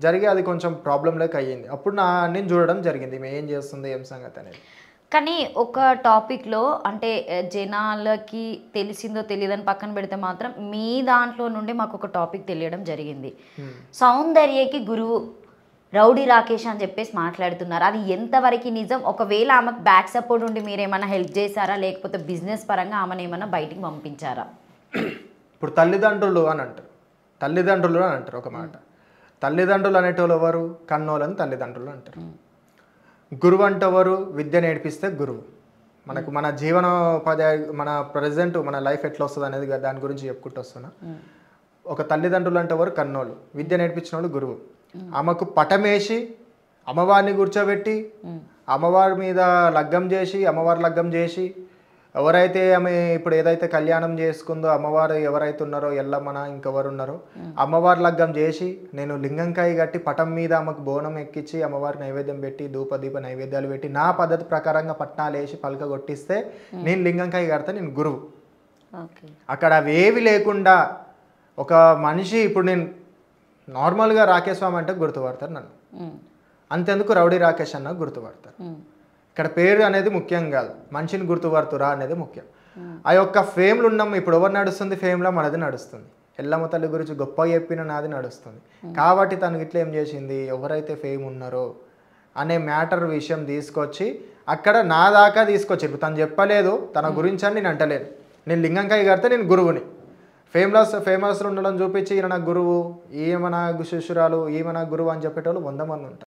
జరిగి అది కొంచెం ప్రాబ్లంలోకి అయ్యింది. అప్పుడు నేను చూడడం జరిగింది ఈమె ఏం చేస్తుంది, ఏం సంగతి అనేది. కానీ ఒక టాపిక్‌లో అంటే జనాలకి తెలిసిందో తెలీదని పక్కన పెడితే మాత్రం మీ దాంట్లో నుండి మాకొక టాపిక్ తెలియడం జరిగింది. హ్మ్. సౌందర్యకి గురువు రౌడీ రాకేష్ అని చెప్పేసి మాట్లాడుతున్నారు. అది ఎంతవరకు నిజం? ఒకవేళ ఆమెకు బ్యాక్ సపోర్ట్ ఉండి మీరేమన్నా హెల్ప్ చేశారా? లేకపోతే బిజినెస్ పరంగా ఆమెనేమన్నా బయటికి పంపించారా? ఇప్పుడు తల్లిదండ్రులు అని అంటారు. తల్లిదండ్రులు అని అంటారు ఒక మాట. తల్లిదండ్రులు అనేటోళ్ళు ఎవరు? కన్నోళ్ళని తల్లిదండ్రులు అంటారు. గురువు అంటే ఎవరు? విద్య నేర్పిస్తే గురువు. మనకు మన జీవనోపాధ్యాయ మన ప్రజెంట్ మన లైఫ్ ఎట్లా వస్తుంది అనేది దాని గురించి చెప్పుకుంటూ వస్తున్నా. ఒక తల్లిదండ్రులు అంటే ఎవరు? కన్నోళ్ళు. విద్య నేర్పించిన వాళ్ళు గురువు. ఆమెకు పటమేసి అమ్మవారిని కూర్చోబెట్టి అమ్మవారి మీద లగ్గం చేసి అమ్మవారి లగ్గం చేసి ఎవరైతే ఆమె ఇప్పుడు ఏదైతే కళ్యాణం చేసుకుందో అమ్మవారు ఎవరైతే ఉన్నారో ఎల్లమ్మన ఇంకెవరు ఉన్నారో అమ్మవారి లగ్గం చేసి నేను లింగంకాయ కట్టి పటం మీద ఆమెకు బోనం ఎక్కించి అమ్మవారి నైవేద్యం పెట్టి ధూపదీప నైవేద్యాలు పెట్టి నా పద్ధతి ప్రకారంగా పట్నాలు వేసి పలక కొట్టిస్తే నేను లింగంకాయ కడితే నేను గురువు. అక్కడ అవేవి లేకుండా ఒక మనిషి ఇప్పుడు నేను నార్మల్గా రాకేష్ స్వామి అంటే గుర్తుపడతారు నన్ను, అంతెందుకు రౌడీ రాకేష్ అన్న గుర్తుపడతారు. ఇక్కడ పేరు అనేది ముఖ్యం కాదు, మనిషిని గుర్తుపడుతురా అనేది ముఖ్యం. ఆ యొక్క ఫేమ్లు ఉన్నాం. ఇప్పుడు ఎవరు నడుస్తుంది ఫేమ్లో? మనది నడుస్తుంది. ఎల్లమ్మ తల్లి గురించి గొప్పగా చెప్పిన నాది నడుస్తుంది. కాబట్టి తను ఇట్లా ఏం చేసింది, ఎవరైతే ఫేమ్ ఉన్నారో అనే మ్యాటర్ విషయం తీసుకొచ్చి అక్కడ నా దాకా తీసుకొచ్చి, ఇప్పుడు తను చెప్పలేదు తన గురించి అని నేను అంటలేను. నేను లింగంకాయ కడితే నేను గురువుని, ఫేమస్ ఉండడం చూపించి ఈయన నా గురువు, ఈమె నా శిష్యురాలు, ఈమె నా గురువు అని చెప్పేటోళ్ళు 100 మంది ఉంటారు.